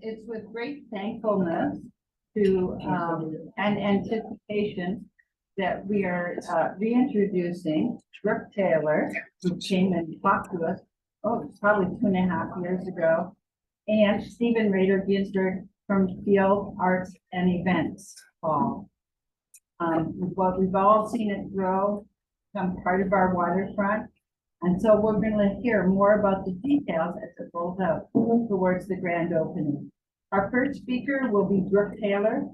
It's with great thankfulness to and anticipation that we are reintroducing Brooke Taylor, who came and talked to us, it's probably 2.5 years ago, and Stephen Raider-Ginsburg from Field Arts and Events Hall. Well, we've all seen it grow, become part of our waterfront. And so we're going to hear more about the details as it rolls out towards the grand opening. Our first speaker will be Brooke Taylor,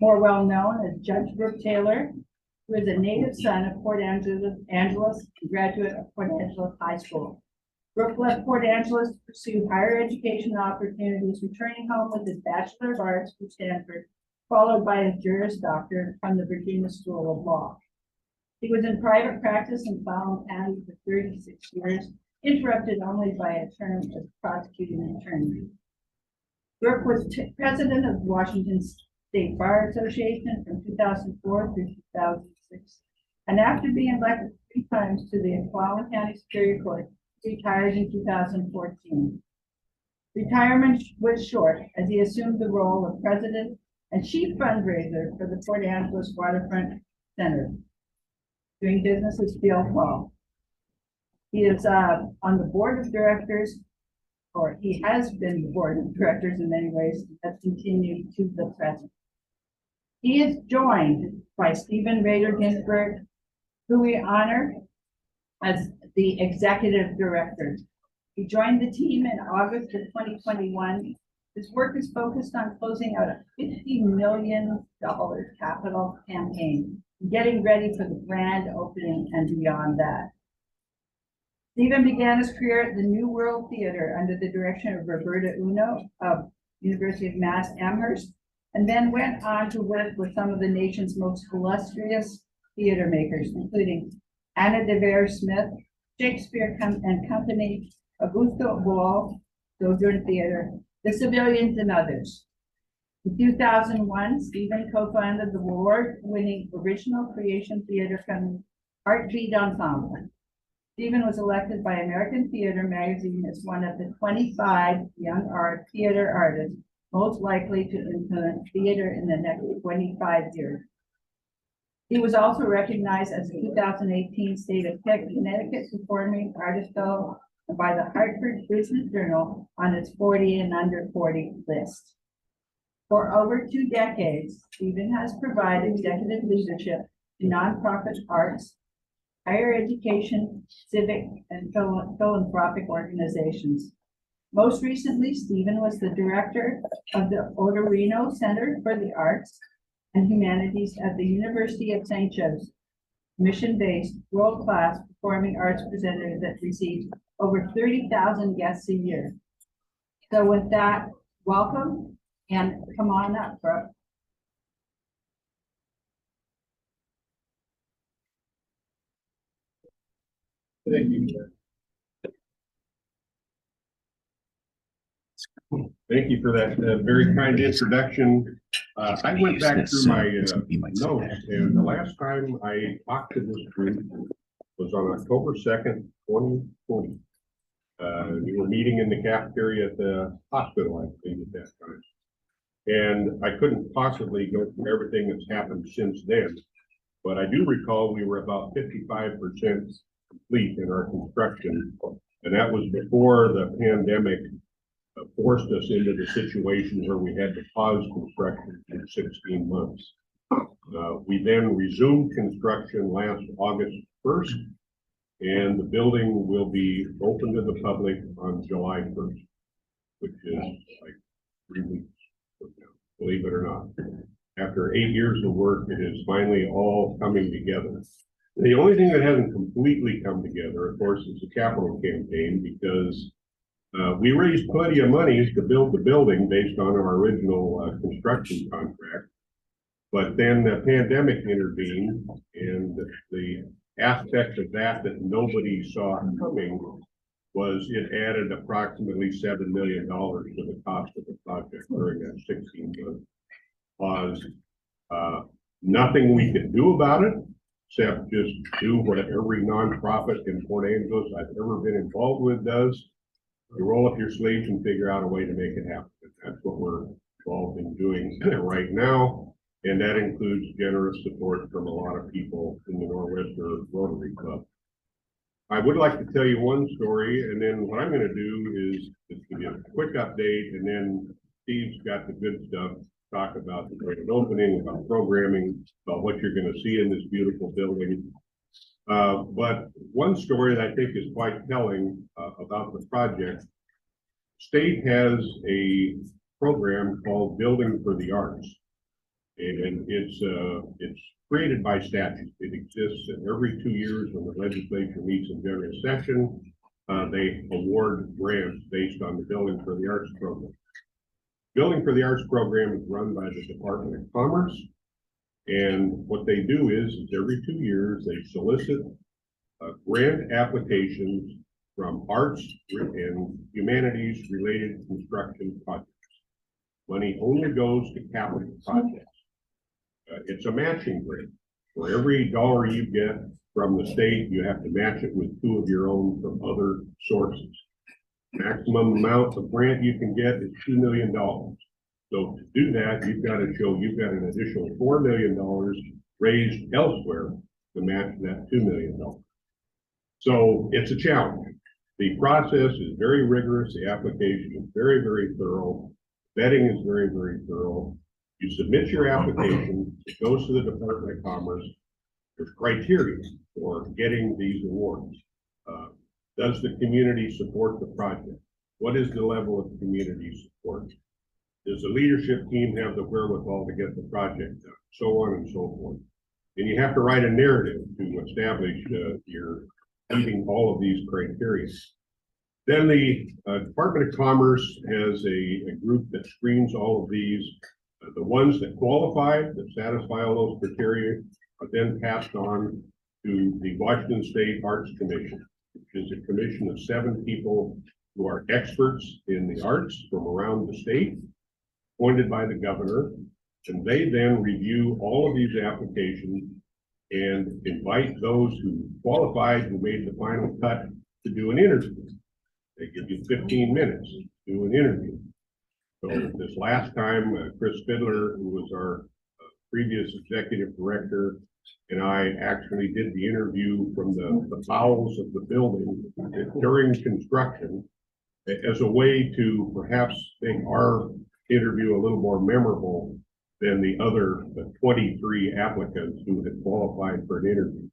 more well known as Judge Brooke Taylor, who is a native son of Port Angeles and graduate of Port Angeles High School. Brooke left Port Angeles to pursue higher education opportunities, returning home with his Bachelor of Arts from Stanford, followed by a Juris Doctor from the Virginia School of Law. He was in private practice in Fallon County for 36 years, interrupted only by a term as prosecuting attorney. Brooke was president of Washington State Bar Association from 2004 through 2006, and after being elected 3 times to the Fallon County Superior Court, retired in 2014. Retirement was short as he assumed the role of president and chief fundraiser for the Port Angeles Waterfront Center, doing business as Field Hall. He is on the board of directors, or he has been the board of directors in many ways, has continued to the present. He is joined by Stephen Raider-Ginsburg, who we honor as the executive director. He joined the team in August of 2021. His work is focused on closing out a $50 million capital campaign, getting ready for the grand opening and beyond that. Stephen began his career at the New World Theater under the direction of Roberta Uno of University of Mass Amherst, and then went on to work with some of the nation's most illustrious theater makers, including Anna Devere Smith, Shakespeare and Company, Augusto Boal, Sojourn Theater, the Civilians, and others. In 2001, Stephen co-founded the award-winning original creation theater company Heartbeat Ensemble. Stephen was elected by American Theater Magazine as one of the 25 young theater artists most likely to influence theater in the next 25 years. He was also recognized as a 2018 State of Connecticut Performing Artist Fellow by the Hartford Business Journal on its 40 and under 40 list. For over 2 decades, Stephen has provided executive leadership to nonprofit arts, higher education, civic, and philanthropic organizations. Most recently, Stephen was the director of the Odorino Center for the Arts and Humanities at the University of St. Joseph, mission-based, world-class performing arts presenter that receives over 30,000 guests a year. So with that, welcome, and come on up, Brooke. Thank you. Thank you for that very kind introduction. I went back through my notes, and the last time I talked to this group was on October 2nd, 2020. We were meeting in the cafeteria at the hospital, I think, at that time. And I couldn't possibly go through everything that's happened since then, but I do recall we were about 55% complete in our construction, and that was before the pandemic forced us into the situation where we had to pause construction for 16 months. We then resumed construction last August 1st, and the building will be open to the public on July 1st, which is like 3 weeks from now, believe it or not. After 8 years of work, it is finally all coming together. The only thing that hasn't completely come together, of course, is the capital campaign, because we raised plenty of money to build the building based on our original construction contract. But then the pandemic intervened, and the aspect of that nobody saw coming was it added approximately $7 million to the cost of the project during that 16-month pause. Nothing we could do about it, except just do what every nonprofit in Port Angeles I've ever been involved with does. you roll up your sleeves and figure out a way to make it happen. That's what we're involved in doing right now. And that includes generous support from a lot of people in the Nor'Wester Rotary Club. I would like to tell you one story, and then what I'm going to do is just give you a quick update, and then Steve's got the good stuff, talk about the Grande Opening, about programming, about what you're going to see in this beautiful building. But one story that I think is quite telling about the project, state has a program called Building for the Arts. And it's created by statute. It exists, and every 2 years when the legislature meets in general session, they award grants based on the Building for the Arts program. Building for the Arts program is run by the Department of Commerce. And what they do is every 2 years, they solicit grant applications from arts and humanities related construction projects. Money only goes to capital projects. It's a matching grant. For every dollar you get from the state, you have to match it with 2 of your own from other sources. Maximum amount of grant you can get is $2 million. So to do that, you've got to show you've got an additional $4 million raised elsewhere to match that $2 million. So it's a challenge. The process is very rigorous. The application is very, very thorough. Vetting is very, very thorough. You submit your application, it goes to the Department of Commerce. There's criteria for getting these awards. Does the community support the project? What is the level of community support? Does the leadership team have the wherewithal to get the project done? So on and so forth. And you have to write a narrative to establish you're meeting all of these criteria. Then the Department of Commerce has a group that screens all of these. The ones that qualify, that satisfy all those criteria, are then passed on to the Washington State Arts Commission, which is a commission of 7 people who are experts in the arts from around the state, appointed by the governor, and they then review all of these applications and invite those who qualified, who made the final cut, to do an interview. They give you 15 minutes to do an interview. So this last time, Chris Fiddler, who was our previous executive director, and I actually did the interview from the bowels of the building during construction as a way to perhaps make our interview a little more memorable than the other 23 applicants who had qualified for an interview.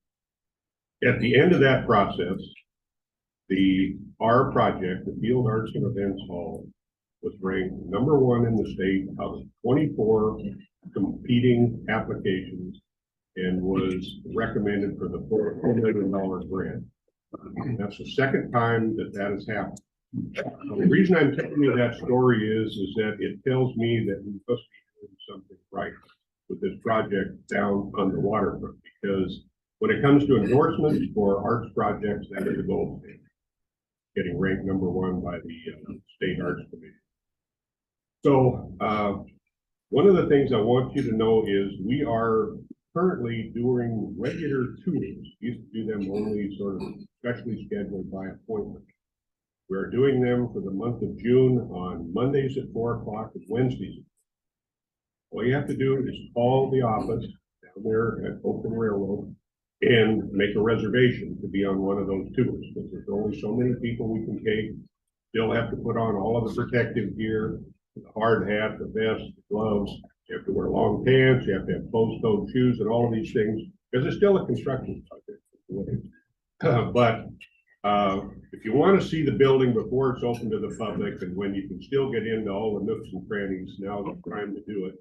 At the end of that process, our project, the Field Arts and Events Hall, was ranked #1 in the state out of 24 competing applications and was recommended for the $4 million grant. That's the second time that has happened. The reason I'm telling you that story is that it tells me that we must be doing something right with this project down on the waterfront, because when it comes to endorsements for arts projects, that is the gold standard, getting ranked #1 by the State Arts Commission. So one of the things I want you to know is we are currently doing regular tours. We used to do them only sort of specially scheduled by appointment. We're doing them for the month of June on Mondays at 4 o'clock and Wednesdays. All you have to do is call the office down there at Oakland Railroad and make a reservation to be on one of those tours, because there's only so many people we can take. Still have to put on all of the protective gear, the hard hat, the vest, the gloves. You have to wear long pants. You have to have closed-toed shoes and all of these things, because it's still a construction project. But if you want to see the building before it's open to the public, and when you can still get into all the nooks and crannies, now's the time to do it.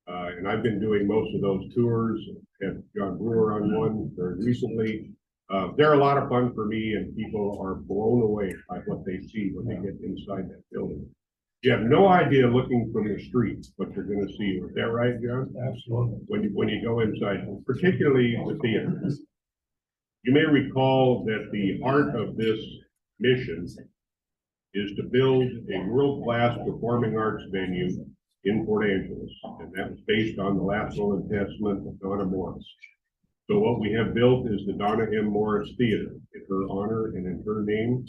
And I've been doing most of those tours. Had John Brewer on one very recently. They're a lot of fun for me, and people are blown away by what they see when they get inside that building. You have no idea looking from the street what you're going to see. Is that right, John? Absolutely. When you go inside, particularly the theater. You may recall that the heart of this mission is to build a world-class performing arts venue in Port Angeles, and that was based on the last will and testament of Donna Morris. So what we have built is the Donna M. Morris Theater in her honor and in her name.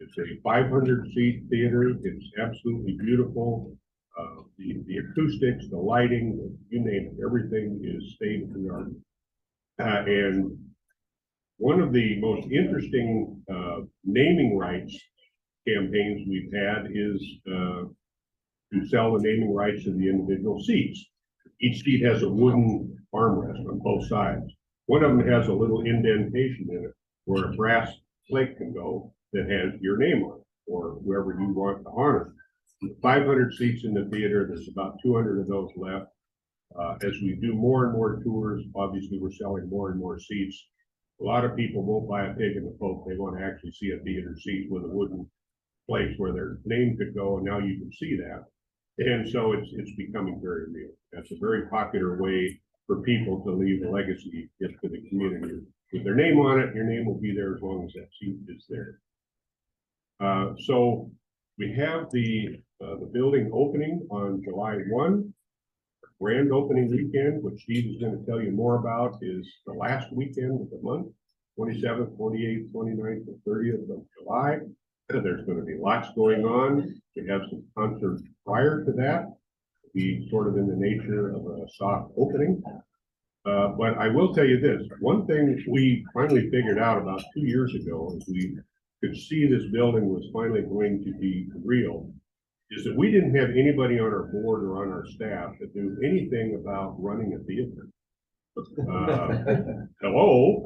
It's a 500-seat theater. It's absolutely beautiful. The acoustics, the lighting, you name it, everything is state of the art. And one of the most interesting naming rights campaigns we've had is to sell the naming rights to the individual seats. Each seat has a wooden armrest on both sides. One of them has a little indentation in it where a brass plate can go that has your name on it or whoever you want to honor. 500 seats in the theater, there's about 200 of those left. As we do more and more tours, obviously we're selling more and more seats. A lot of people won't buy a pig in the poke. They want to actually see a theater seat with a wooden place where their name could go, and now you can see that. And so it's becoming very real. That's a very popular way for people to leave a legacy gift to the community. With their name on it, your name will be there as long as that seat is there. So we have the building opening on July 1. Grand opening weekend, which Steve is going to tell you more about, is the last weekend of the month, 27th, 28th, 29th, and 30th of July. There's going to be lots going on. We have some concerts prior to that, be sort of in the nature of a soft opening. But I will tell you this, one thing we finally figured out about 2 years ago, as we could see this building was finally going to be real, is that we didn't have anybody on our board or on our staff that knew anything about running a theater. Hello,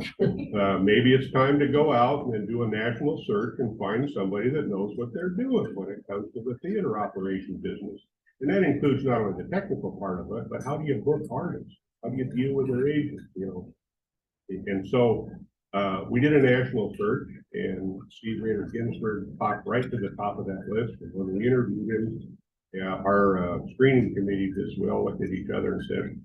maybe it's time to go out and do a national search and find somebody that knows what they're doing when it comes to the theater operation business. And that includes not only the technical part of it, but how do you book artists? How do you deal with their agents, you know? And so we did a national search, and Steve Raider-Ginsburg popped right to the top of that list. And when we interviewed him, our screening committee just well looked at each other and said,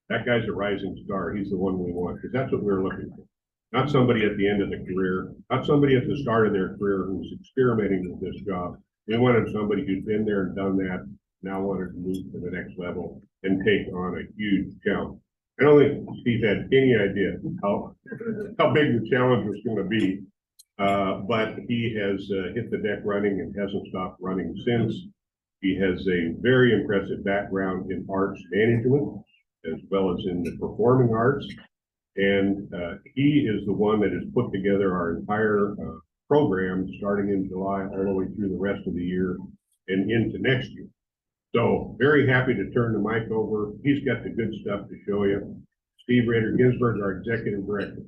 that guy's a rising star. He's the one we want, because that's what we're looking for. Not somebody at the end of the career, not somebody at the start of their career who's experimenting with this job. We wanted somebody who's been there and done that, now wanted to move to the next level and take on a huge challenge. I don't think Steve had any idea how big the challenge was going to be, but he has hit the deck running and hasn't stopped running since. He has a very impressive background in arts management, as well as in the performing arts. And he is the one that has put together our entire program starting in July all the way through the rest of the year and into next year. So very happy to turn the mic over. He's got the good stuff to show you. Steve Raider-Ginsburg, our executive director.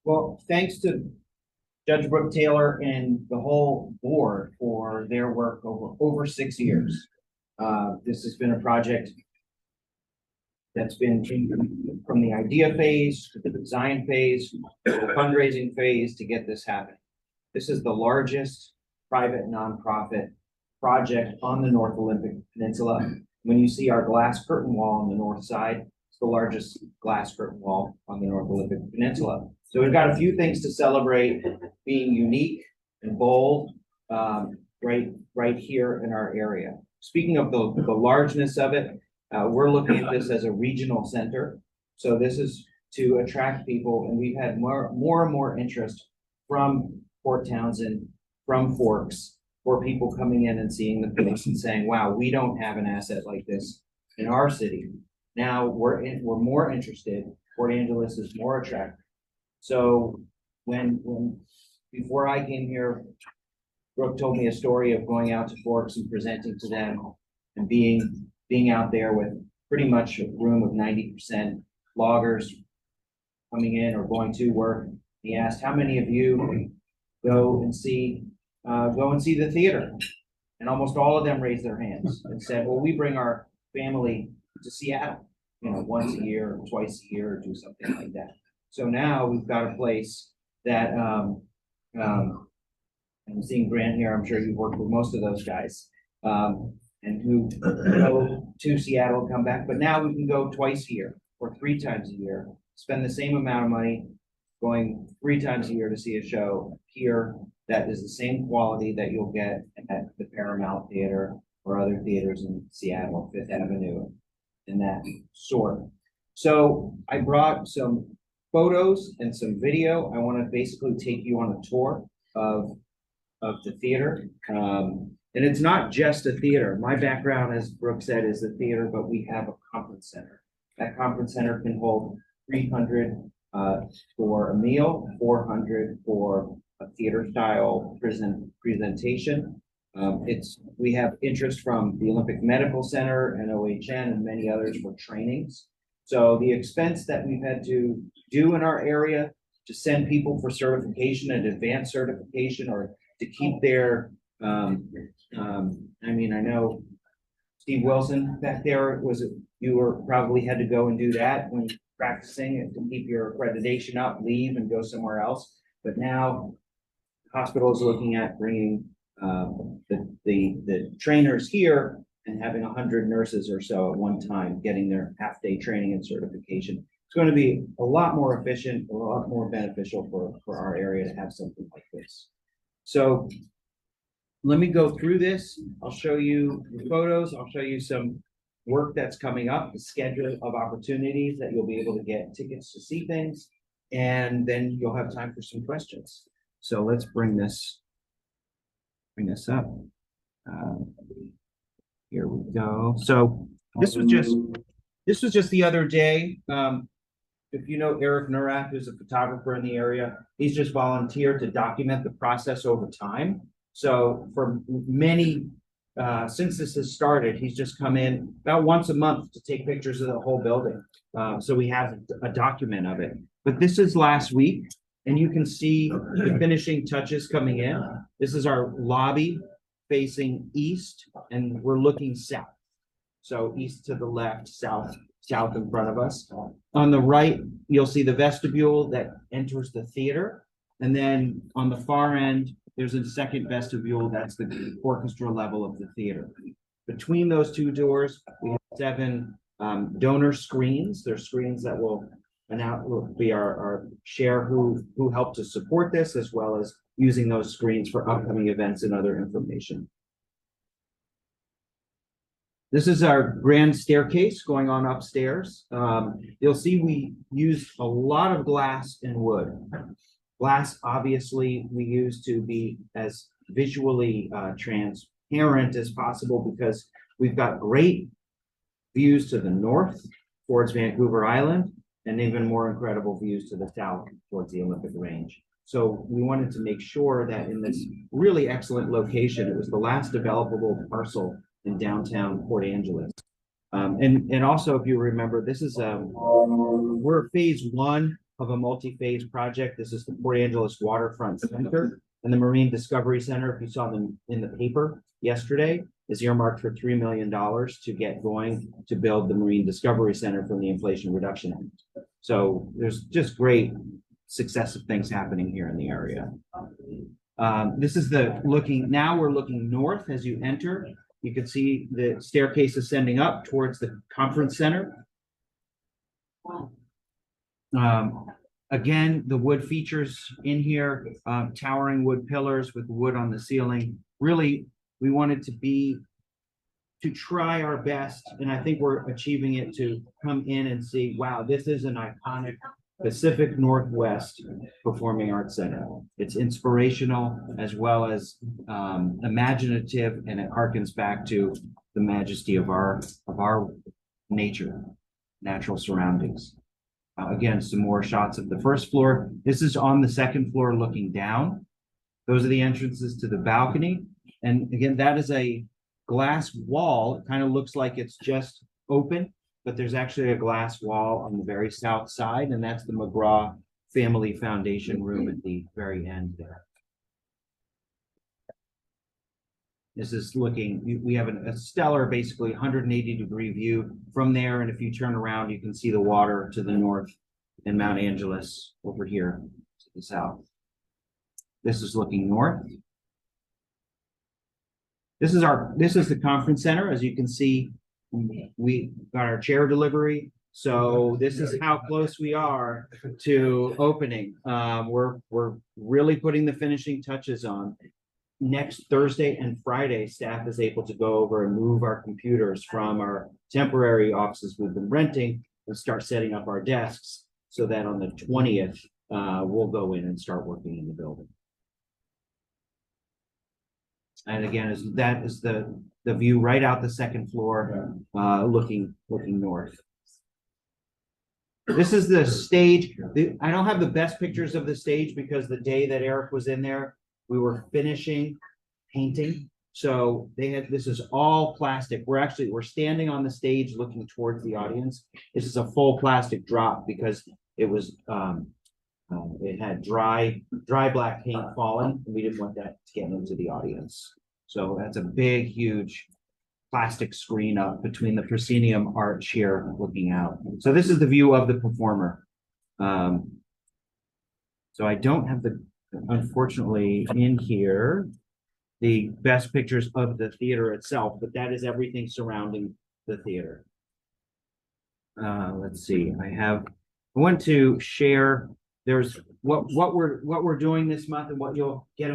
Well, thanks to Judge Brooke Taylor and the whole board for their work over 6 years. This has been a project that's been from the idea phase to the design phase, to the fundraising phase to get this happening. This is the largest private nonprofit project on the North Olympic Peninsula. When you see our glass curtain wall on the north side, it's the largest glass curtain wall on the North Olympic Peninsula. So we've got a few things to celebrate being unique and bold right here in our area. Speaking of the largeness of it, we're looking at this as a regional center. So this is to attract people, and we've had more and more interest from Port Townsend, from Forks, for people coming in and seeing the place and saying, wow, we don't have an asset like this in our city. Now we're more interested. Port Angeles is more attractive. So before I came here, Brooke told me a story of going out to Forks and presenting to them and being out there with pretty much a room of 90% loggers coming in or going to work. He asked, how many of you go and see the theater? And almost all of them raised their hands and said, well, we bring our family to Seattle, once a year, or twice a year, or do something like that. So now we've got a place that, I'm seeing Grant here, I'm sure you've worked with most of those guys, and who go to Seattle and come back, but now we can go twice a year or 3 times a year, spend the same amount of money going 3 times a year to see a show here that is the same quality that you'll get at the Paramount Theater or other theaters in Seattle, Fifth Avenue, and that sort. So I brought some photos and some video. I want to basically take you on a tour of the theater. And it's not just a theater. My background, as Brooke said, is the theater, but we have a conference center. That conference center can hold 300 for a meal, 400 for a theater style presentation. We have interest from the Olympic Medical Center and OHN and many others for trainings. So the expense that we've had to do in our area to send people for certification and advanced certification, or to keep their, I mean, I know Steve Wilson back there probably had to go and do that when practicing and to keep your accreditation up, leave and go somewhere else. But now the hospital is looking at bringing the trainers here and having 100 nurses or so at one time getting their half-day training and certification. It's going to be a lot more efficient, a lot more beneficial for our area to have something like this. So let me go through this. I'll show you the photos. I'll show you some work that's coming up, the schedule of opportunities that you'll be able to get tickets to see things, and then you'll have time for some questions. So let's bring this up. Here we go. So this was just the other day. If you know Eric Nurath, who's a photographer in the area, he's just volunteered to document the process over time. So for many, since this has started, he's just come in about once a month to take pictures of the whole building. So we have a document of it. But this is last week, and you can see the finishing touches coming in. This is our lobby facing east, and we're looking south. So east to the left, south in front of us. On the right, you'll see the vestibule that enters the theater. And then on the far end, there's a second vestibule. That's the orchestra level of the theater. Between those two doors, we have 7 donor screens. They're screens that will be our share who helped to support this, as well as using those screens for upcoming events and other information. This is our grand staircase going on upstairs. You'll see we used a lot of glass and wood. Glass, obviously, we use to be as visually transparent as possible, because we've got great views to the north towards Vancouver Island, and even more incredible views to the south towards the Olympic Range. So we wanted to make sure that in this really excellent location, it was the last developable parcel in downtown Port Angeles. And also, if you remember, this is we're phase 1 of a multi-phase project. This is the Port Angeles Waterfront Center, and the Marine Discovery Center, if you saw them in the paper yesterday, is earmarked for $3 million to get going to build the Marine Discovery Center from the Inflation Reduction Act. So there's just great successive things happening here in the area. This is now we're looking north as you enter. You can see the staircase ascending up towards the conference center. Again, the wood features in here, towering wood pillars with wood on the ceiling. Really, we wanted to try our best, and I think we're achieving it, to come in and see, wow, this is an iconic Pacific Northwest Performing Arts Center. It's inspirational as well as imaginative, and it harkens back to the majesty of our nature, natural surroundings. Again, some more shots of the first floor. This is on the second floor looking down. Those are the entrances to the balcony. And again, that is a glass wall. It kind of looks like it's just open, but there's actually a glass wall on the very south side, and that's the McGraw Family Foundation room at the very end there. This is looking, we have a stellar, basically 180-degree view from there, and if you turn around, you can see the water to the north and Mount Angeles over here to the south. This is looking north. This is the conference center. As you can see, we got our chair delivery. So this is how close we are to opening. We're really putting the finishing touches on. Next Thursday and Friday, staff is able to go over and move our computers from our temporary offices we've been renting and start setting up our desks so that on the 20th, we'll go in and start working in the building. And again, that is the view right out the second floor, looking north. This is the stage. I don't have the best pictures of the stage because the day that Eric was in there, we were finishing painting. So this is all plastic. We're standing on the stage looking towards the audience. This is a full plastic drop because it was, it had dry black paint falling. And we didn't want that to get into the audience. So that's a big, huge plastic screen up between the proscenium arch here looking out. So this is the view of the performer. So I don't have unfortunately in here, the best pictures of the theater itself, but that is everything surrounding the theater. Let's see, I want to share, there's what we're doing this month and what you can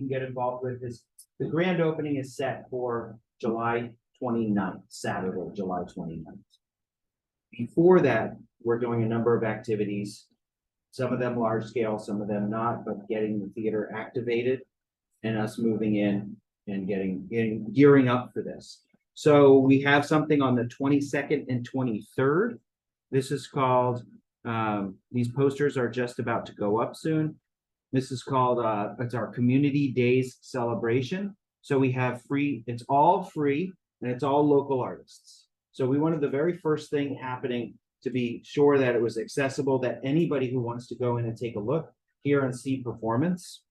get involved with is the grand opening is set for July 29th, Saturday, July 29th. Before that, we're doing a number of activities, some of them large scale, some of them not, but getting the theater activated and us moving in and gearing up for this. So we have something on the 22nd and 23rd. This is called, these posters are just about to go up soon. This is called, it's our Community Days celebration. So we have it's all free and it's all local artists. So we wanted the very first thing happening to be sure that it was accessible, that anybody who wants to go in and take a look, hear and see performance.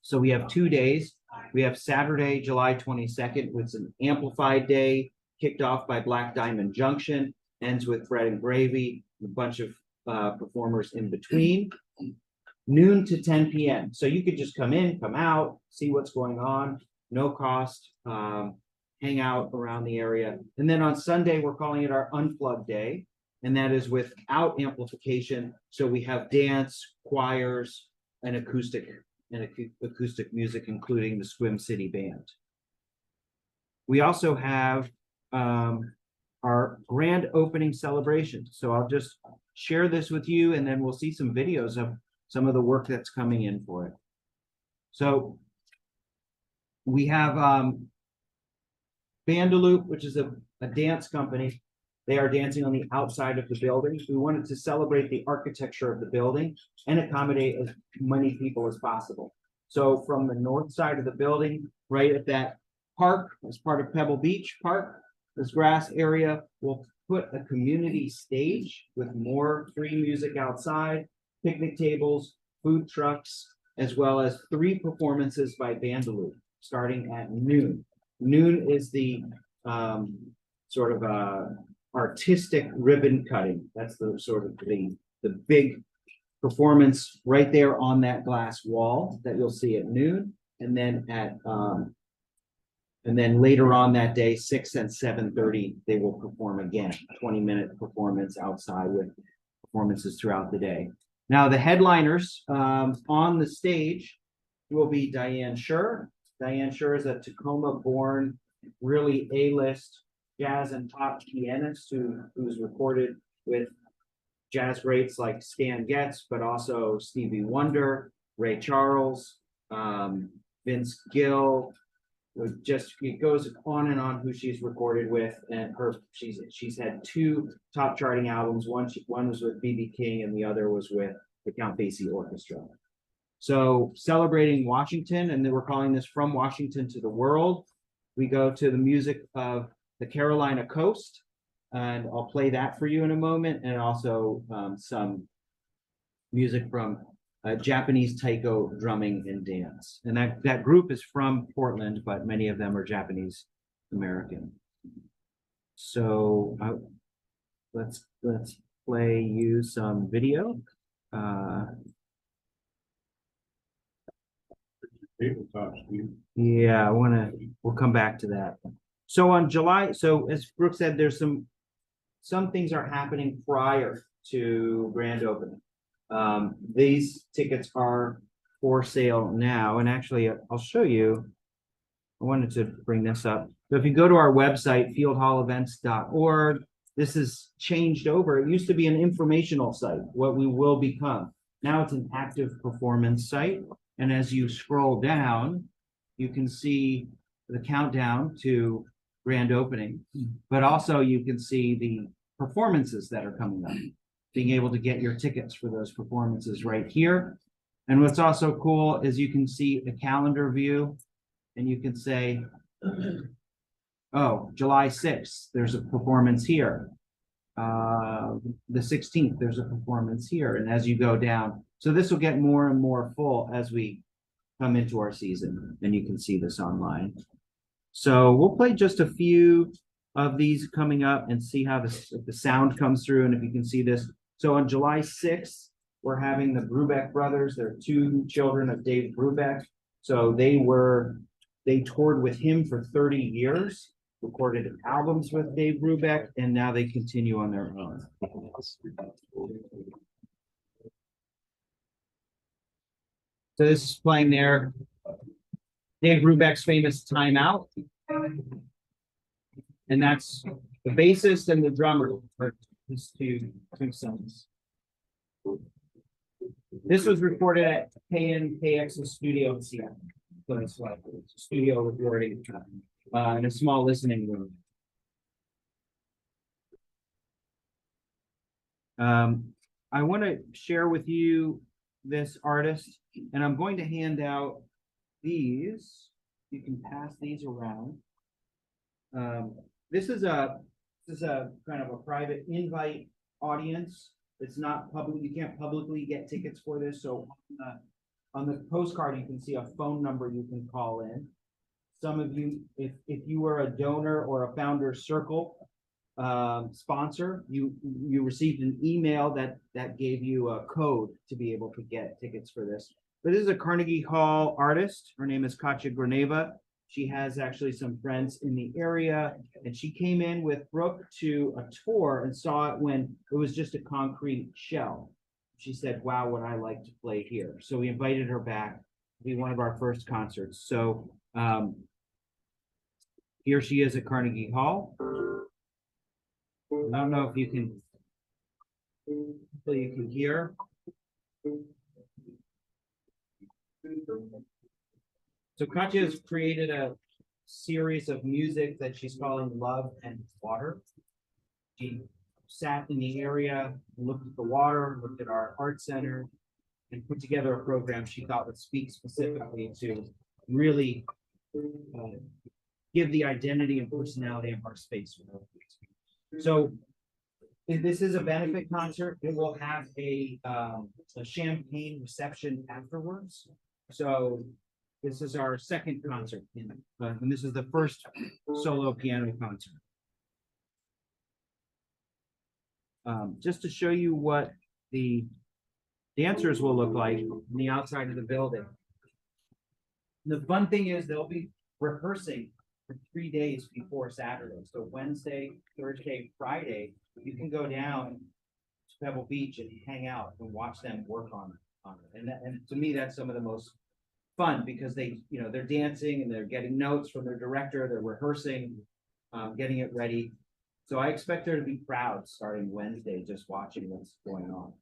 So we have 2 days. We have Saturday, July 22nd, which is an amplified day, kicked off by Black Diamond Junction, ends with Bread and Gravy, a bunch of performers in between. Noon to 10 p.m. So you could just come in, come out, see what's going on, no cost, hang out around the area. And then on Sunday, we're calling it our Unplugged Day, and that is without amplification. So we have dance, choirs, and acoustic music, including the Swim City Band. We also have our grand opening celebration. So I'll just share this with you, and then we'll see some videos of some of the work that's coming in for it. So we have Bandaloop, which is a dance company. They are dancing on the outside of the building. We wanted to celebrate the architecture of the building and accommodate as many people as possible. So from the north side of the building, right at that park, as part of Pebble Beach Park, this grass area, we'll put a community stage with more free music outside, picnic tables, food trucks, as well as 3 performances by Bandaloop, starting at noon. Noon is the sort of artistic ribbon cutting. That's the sort of the big performance right there on that glass wall that you'll see at noon, and then and then later on that day, 6 and 7:30, they will perform again, 20-minute performance outside with performances throughout the day. Now, the headliners on the stage will be Diane Scher. Diane Scher is a Tacoma-born, really A-list jazz and pop pianist who's recorded with jazz greats like Stan Getz, but also Stevie Wonder, Ray Charles, Vince Gill. It goes on and on who she's recorded with, and she's had 2 top charting albums. One was with B.B. King, and the other was with the Count Basie Orchestra. So celebrating Washington, and then we're calling this From Washington to the World. We go to the music of the Carolina Coast, and I'll play that for you in a moment, and also some music from Japanese taiko drumming and dance. And that group is from Portland, but many of them are Japanese American. So let's play you some video. Yeah, we'll come back to that. So on July, so as Brooke said, there's some things are happening prior to grand opening. These tickets are for sale now, and actually I'll show you. I wanted to bring this up. So if you go to our website, fieldhallevents.org, this is changed over. It used to be an informational site, what we will become. Now it's an active performance site. And as you scroll down, you can see the countdown to grand opening, but also you can see the performances that are coming up, being able to get your tickets for those performances right here. And what's also cool is you can see a calendar view and you can say, oh, July 6th, there's a performance here. The 16th, there's a performance here. And as you go down, so this will get more and more full as we come into our season, and you can see this online. So we'll play just a few of these coming up and see how the sound comes through and if you can see this. So on July 6th, we're having the Brubeck brothers. They're two children of Dave Brubeck. So they toured with him for 30 years, recorded albums with Dave Brubeck, and now they continue on their own. So this is playing there. Dave Brubeck's famous Time Out. And that's the bassist and the drummer are his two sons. This was recorded at KNKX's studio in Seattle. So it's like studio recording in a small listening room. I want to share with you this artist, and I'm going to hand out these. You can pass these around. This is a kind of a private invite audience. It's not public. You can't publicly get tickets for this. So on the postcard, you can see a phone number you can call in. Some of you, if you were a donor or a Founders Circle sponsor, you received an email that gave you a code to be able to get tickets for this. But this is a Carnegie Hall artist. Her name is Katja Graneva. She has actually some friends in the area, and she came in with Brooke to a tour and saw it when it was just a concrete shell. She said, wow, would I like to play here? So we invited her back to be one of our first concerts. So here she is at Carnegie Hall. I don't know if you can, hopefully you can hear. So Katja has created a series of music that she's calling Love and Water. She sat in the area, looked at the water, looked at our art center, and put together a program she thought would speak specifically to really give the identity and personality of our space. So this is a benefit concert. It will have a champagne reception afterwards. So this is our second concert, and this is the first solo piano concert. Just to show you what the dancers will look like on the outside of the building. The fun thing is they'll be rehearsing for 3 days before Saturday. So Wednesday, Thursday, Friday, you can go down to Pebble Beach and hang out and watch them work on it. And to me, that's some of the most fun because they're dancing and they're getting notes from their director, they're rehearsing, getting it ready. So I expect her to be proud starting Wednesday, just watching what's going on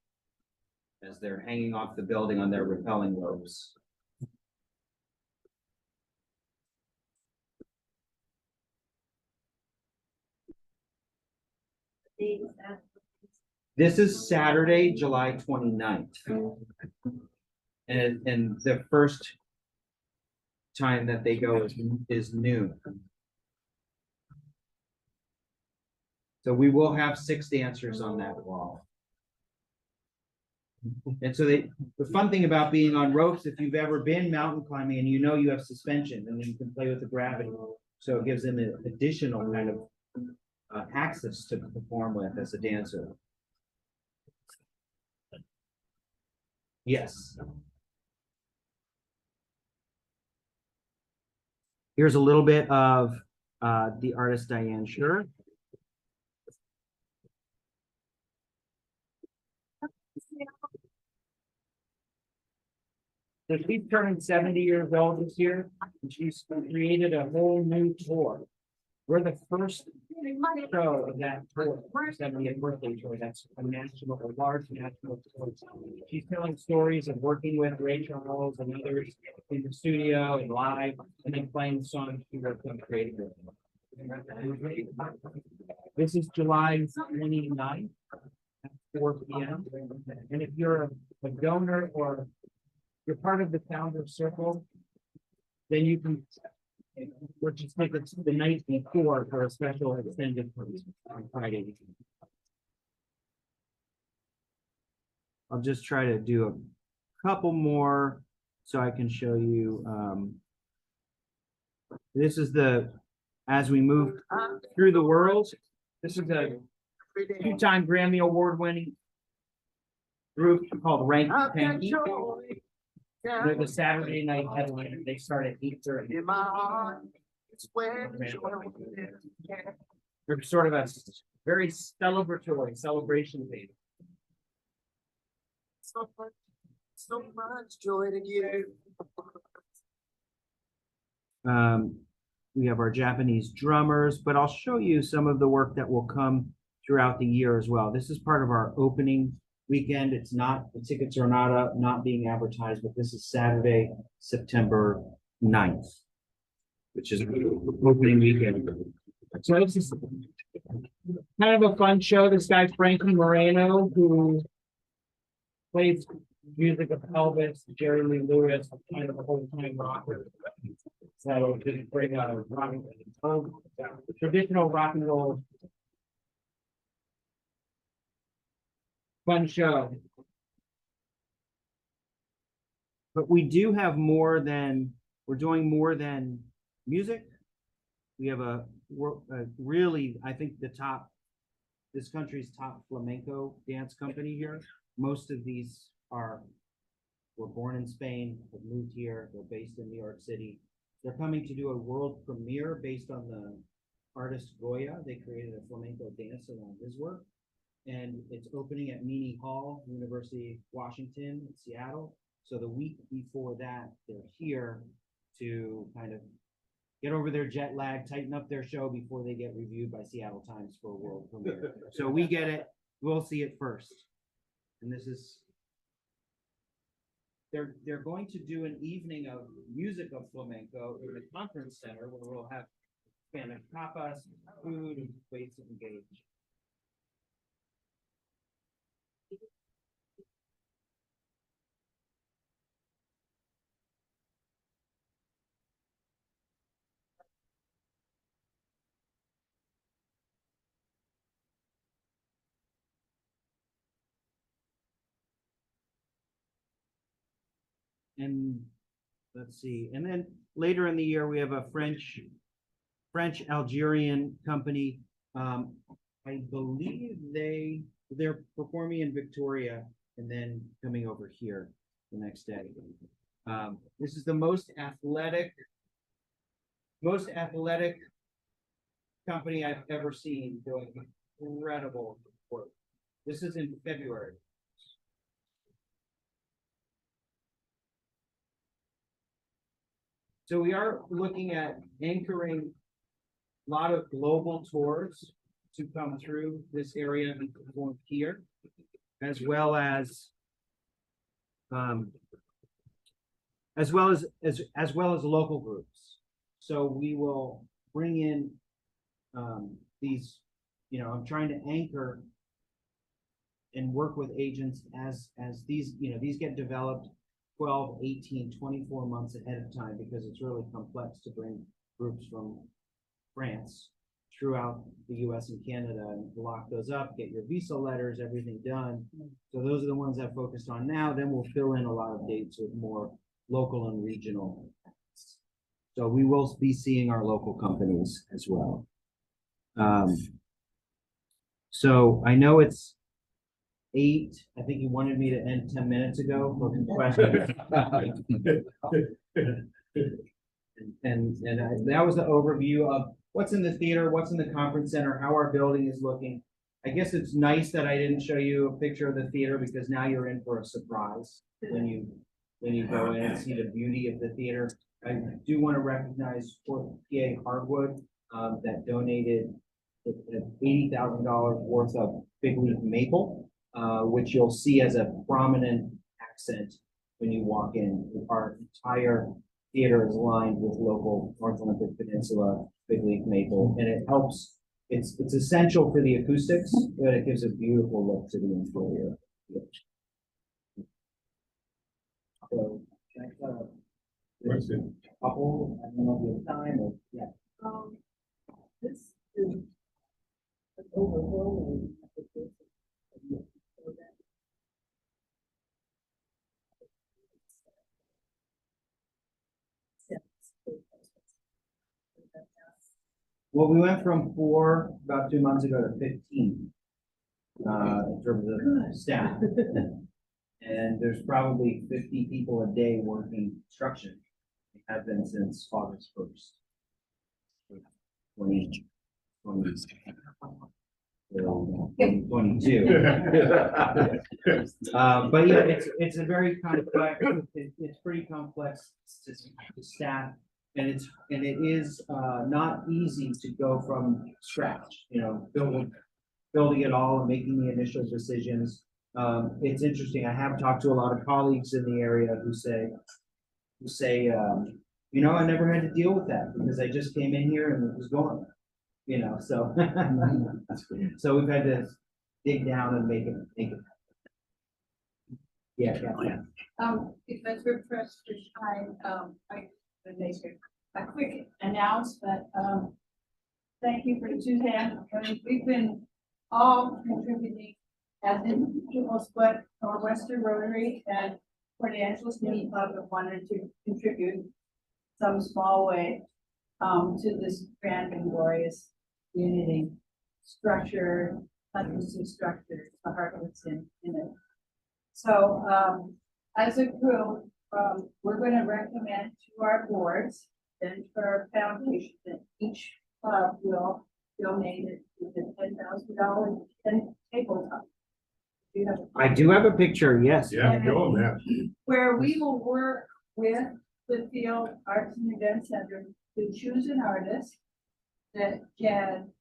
as they're hanging off the building on their rappelling ropes. This is Saturday, July 29th. And the first time that they go is noon. So we will have 6 dancers on that wall. And so the fun thing about being on ropes, if you've ever been mountain climbing and you have suspension and then you can play with the gravity. So it gives them an additional kind of access to perform with as a dancer. Yes. Here's a little bit of the artist Diane Schur. So she's turning 70 years old this year, and she's created a whole new tour. We're the first show of that tour, 70th birthday tour. That's a large national tour. She's telling stories of working with Ray Charles and others in the studio and live, and then playing songs she worked on creating. This is July 29th at 4 p.m. And if you're a donor or you're part of the founder circle, then you can purchase tickets the night before for a special extended price on Friday. I'll just try to do a couple more so I can show you. This is as we move through the world, this is a 2-time Grammy Award winning group called Raider-Ginsburg. They're the Saturday night headliner. They start at 8:30. They're sort of a very celebratory celebration band. So much joy to give. We have our Japanese drummers, but I'll show you some of the work that will come throughout the year as well. This is part of our opening weekend. It's not, the tickets are not up, not being advertised, but this is Saturday, September 9th, which is opening weekend. So this is kind of a fun show. This guy, Frankie Moreno, who plays music of Elvis, Jerry Lee Lewis, kind of a whole time rocker. So just bring a traditional rock and roll. Fun show. But we do have more than, we're doing more than music. We have a really, I think this country's top flamenco dance company here. Most of these were born in Spain, have moved here, they're based in New York City. They're coming to do a world premiere based on the artist Goya. They created a flamenco dance around his work. And it's opening at Meany Hall, University of Washington in Seattle. So the week before that, they're here to kind of get over their jet lag, tighten up their show before they get reviewed by Seattle Times for a world premiere. So we get it, we'll see it first. And this is, they're going to do an evening of music of flamenco in the conference center where we'll have Spanish tapas, food, and ways to engage. And let's see, and then later in the year, we have a French Algerian company. I believe they're performing in Victoria and then coming over here the next day. This is the most athletic company I've ever seen doing incredible work. This is in February. So we are looking at anchoring a lot of global tours to come through this area and perform here, as well as local groups. So we will bring in these, I'm trying to anchor and work with agents as these, these get developed 12, 18, 24 months ahead of time, because it's really complex to bring groups from France throughout the US and Canada and lock those up, get your visa letters, everything done. So those are the ones I've focused on now. Then we'll fill in a lot of dates with more local and regional. So we will be seeing our local companies as well. So I know it's 8. I think you wanted me to end 10 minutes ago for questions. That was the overview of what's in the theater, what's in the conference center, how our building is looking. I guess it's nice that I didn't show you a picture of the theater, because now you're in for a surprise when you go in and see the beauty of the theater. I do want to recognize Fort PA Hardwood that donated $80,000 worth of big leaf maple, which you'll see as a prominent accent when you walk in. Our entire theater is lined with local North Olympic Peninsula big leaf maple, and it helps. It's essential for the acoustics, but it gives a beautiful look to the interior. So, can I tell a couple? I don't know if you have time or, yeah. This is an overwhelming. Well, we went from 4 about 2 months ago to 15. In terms of staff. And there's probably 50 people a day working construction. They have been since August 1st. 2022. But yeah, it's a very complex, it's pretty complex to staff. And it is not easy to go from scratch, you know, building it all and making the initial decisions. It's interesting. I have talked to a lot of colleagues in the area who say, you know, I never had to deal with that because I just came in here and it was gone, you know, so. So we've had to dig down and make it. Yeah. Because we're pressed for time, I would make a quick announcement. Thank you for Suzanne. We've been all contributing as individuals, but Northwestern Rotary and Port Angeles Mini Club have wanted to contribute some small way to this grand and glorious community structure, country structure, the heart of what's in it. So as a group, we're going to recommend to our boards and to our foundation that each club will donate it to the $10,000 tabletop. I do have a picture, yes. Yeah, show them that. Where we will work with the Field Arts and Event Center to choose an artist that can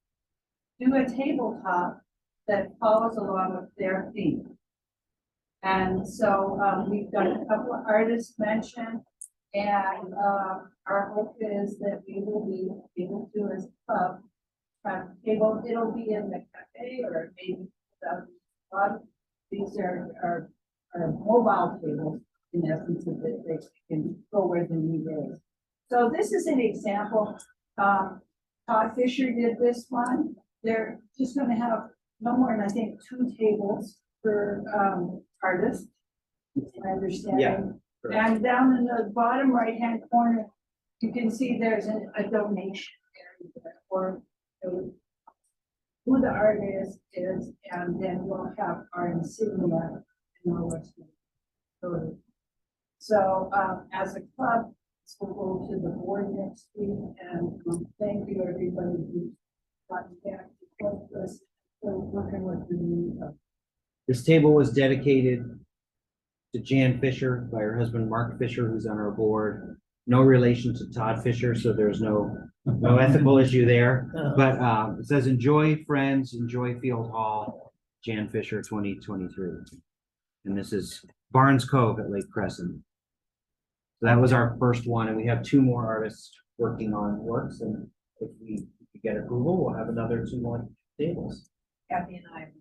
do a tabletop that follows along with their theme. And so we've got a couple of artists mentioned, and our hope is that we will be able to, as a club, have table. It'll be in the cafe or maybe these are mobile tables in essence of that they can go where the need is. So this is an example. Todd Fisher did this one. They're just going to have no more than I think 2 tables for artists. I understand. Yeah. And down in the bottom right hand corner, you can see there's a donation area for who the artist is, and then we'll have our insignia in Northwestern. So as a club, we'll go to the board next week, and thank you everybody who got back to help us working with the new. This table was dedicated to Jan Fisher by her husband, Mark Fisher, who's on our board. No relation to Todd Fisher, so there's no ethical issue there. But it says, enjoy friends, enjoy Field Hall, Jan Fisher 2023. And this is Barnes Cove at Lake Crescent. So that was our first one, and we have 2 more artists working on works. And if we get approval, we'll have another 2 more tables. Kathy and I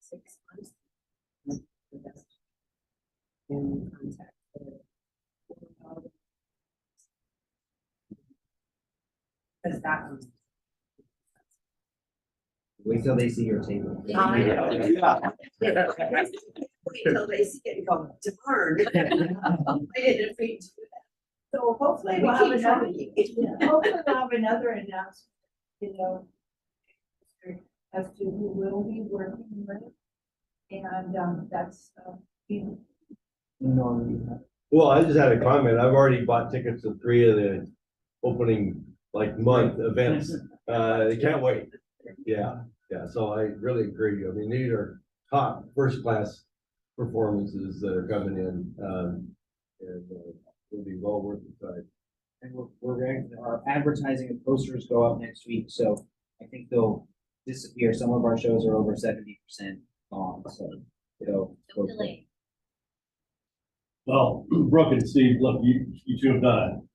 6 months in contact. Because that was. Wait till they see your table. I know. Yeah. Wait till they see it go, darn. I didn't mean to do that. So hopefully we'll have another, hopefully we'll have another announcement, you know, as to who will be working with it. And that's, Well, I just had a comment. I've already bought tickets to 3 of the opening month events. I can't wait. Yeah. So I really encourage you. I mean, these are top first class performances that are coming in. And it'll be well worth the time. And our advertising and posters go up next week, so I think they'll disappear. Some of our shows are over 70% gone, so it'll go quick. Well, Brooke and Steve, look, you two have done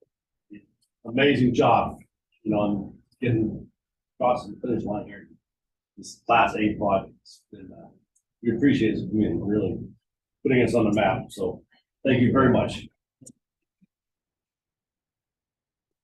an amazing job, you know, on getting across the finish line here. This class A project, and we appreciate it, really putting us on the map. So thank you very much.